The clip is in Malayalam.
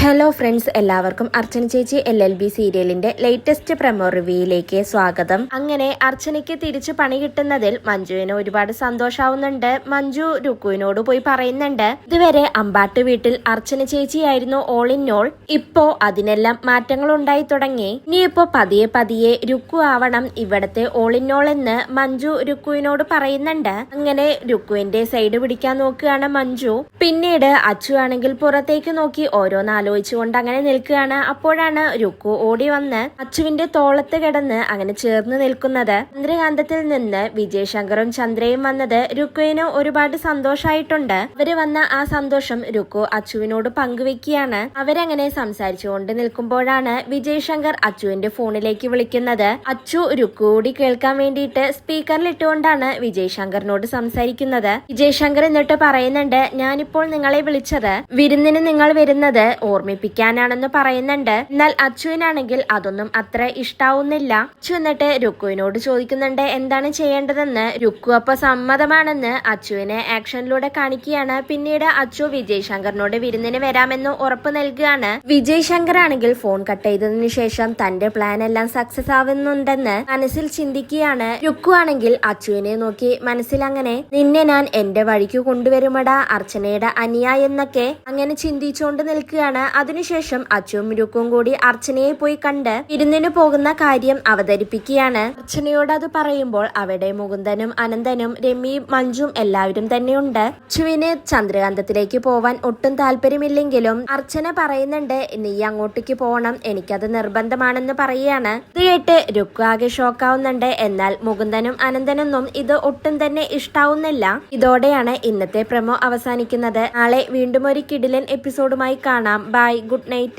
ഹലോ ഫ്രണ്ട്സ്, എല്ലാവർക്കും അർച്ചന ചേച്ചി LLB സീരിയലിന്റെ ലേറ്റസ്റ്റ് പ്രമോ റിവ്യൂയിലേക്ക് സ്വാഗതം. അങ്ങനെ അർച്ചനയ്ക്ക് തിരിച്ചു പണി കിട്ടുന്നതിൽ മഞ്ജുവിന് ഒരുപാട് സന്തോഷാവുന്നുണ്ട്. മഞ്ജു രുക്കുവിനോട് പോയി പറയുന്നുണ്ട്, ഇതുവരെ അമ്പാട്ട് വീട്ടിൽ അർച്ചന ചേച്ചിയായിരുന്നു ഓൾ ഇൻ ഓൾ, ഇപ്പോ അതിനെല്ലാം മാറ്റങ്ങൾ ഉണ്ടായി തുടങ്ങി. ഇനിയിപ്പോ പതിയെ പതിയെ രുക്കു ആവണം ഇവിടത്തെ ഓൾ ഇൻ ഓൾ എന്ന് മഞ്ജു രുക്കുവിനോട് പറയുന്നുണ്ട്. അങ്ങനെ രുക്കുവിന്റെ സൈഡ് പിടിക്കാൻ നോക്കുകയാണ് മഞ്ജു. പിന്നീട് അച്ചു ആണെങ്കിൽ പുറത്തേക്ക് നോക്കി ആലോചിച്ചുകൊണ്ട് അങ്ങനെ നിൽക്കുകയാണ്. അപ്പോഴാണ് രുക്കു ഓടി വന്ന് അച്ചുവിന്റെ തോളത്ത് കിടന്ന് അങ്ങനെ ചേർന്ന് നിൽക്കുന്നത്. ചന്ദ്രകാന്തത്തിൽ നിന്ന് വിജയ് ശങ്കറും ചന്ദ്രയും വന്നത് രുക്കുവിന് ഒരുപാട് സന്തോഷായിട്ടുണ്ട്. അവര് വന്ന ആ സന്തോഷം രുക്കു അച്ചുവിനോട് പങ്കുവെക്കുകയാണ്. അവരങ്ങനെ സംസാരിച്ചുകൊണ്ട് നിൽക്കുമ്പോഴാണ് വിജയ് ശങ്കർ അച്ചുവിന്റെ ഫോണിലേക്ക് വിളിക്കുന്നത്. അച്ചു രുക്കു കൂടി കേൾക്കാൻ വേണ്ടിയിട്ട് സ്പീക്കറിൽ ഇട്ടുകൊണ്ടാണ് വിജയ് ശങ്കറിനോട് സംസാരിക്കുന്നത്. വിജയ് ശങ്കർ എന്നിട്ട് പറയുന്നുണ്ട്, ഞാനിപ്പോൾ നിങ്ങളെ വിളിച്ചത് വിരുന്നിന് നിങ്ങൾ വരുന്നത് ഓർമ്മിപ്പിക്കാനാണെന്ന് പറയുന്നുണ്ട്. എന്നാൽ അച്ചുവിനാണെങ്കിൽ അതൊന്നും അത്ര ഇഷ്ടാവുന്നില്ല. അച്ചു എന്നിട്ട് രുക്കുവിനോട് ചോദിക്കുന്നുണ്ട് എന്താണ് ചെയ്യേണ്ടതെന്ന്. രുക്കു അപ്പൊ സമ്മതമാണെന്ന് അച്ചുവിനെ ആക്ഷനിലൂടെ കാണിക്കുകയാണ്. പിന്നീട് അച്ചു വിജയ് ശങ്കറിനോട് വിരുന്നിന് വരാമെന്ന് ഉറപ്പ് നൽകുകയാണ്. വിജയ് ശങ്കർ ആണെങ്കിൽ ഫോൺ കട്ട് ചെയ്തതിനു ശേഷം തന്റെ പ്ലാൻ എല്ലാം സക്സസ് ആവുന്നുണ്ടെന്ന് മനസ്സിൽ ചിന്തിക്കുകയാണ്. രുക്കു ആണെങ്കിൽ അച്ചുവിനെ നോക്കി മനസ്സിൽ അങ്ങനെ, നിന്നെ ഞാൻ എന്റെ വഴിക്ക് കൊണ്ടുവരുമടാ അർച്ചനയുടെ അനിയ എന്നൊക്കെ അങ്ങനെ ചിന്തിച്ചുകൊണ്ട് നിൽക്കുകയാണ്. അതിനുശേഷം അച്ചുവും രുക്കും കൂടി അർച്ചനയെ പോയി കണ്ട് വിരുന്നിന് പോകുന്ന കാര്യം അവതരിപ്പിക്കുകയാണ്. അർച്ചനയോട് അത് പറയുമ്പോൾ അവിടെ മുകുന്ദനും അനന്തനും രമ്യയും മഞ്ജുവും എല്ലാവരും തന്നെയുണ്ട്. അച്ചുവിന് ചന്ദ്രകാന്തത്തിലേക്ക് പോവാൻ ഒട്ടും താല്പര്യമില്ലെങ്കിലും അർച്ചന പറയുന്നുണ്ട്, നീ അങ്ങോട്ടേക്ക് പോകണം, എനിക്കത് നിർബന്ധമാണെന്ന് പറയുകയാണ്. ഇത് കേട്ട് രുക്കു ആകെ ഷോക്കാവുന്നുണ്ട്. എന്നാൽ മുകുന്ദനും അനന്തനൊന്നും ഇത് ഒട്ടും തന്നെ ഇഷ്ടാവുന്നില്ല. ഇതോടെയാണ് ഇന്നത്തെ പ്രമോ അവസാനിക്കുന്നത്. നാളെ വീണ്ടും ഒരു കിടിലൻ എപ്പിസോഡുമായി കാണാം. Bye, good night.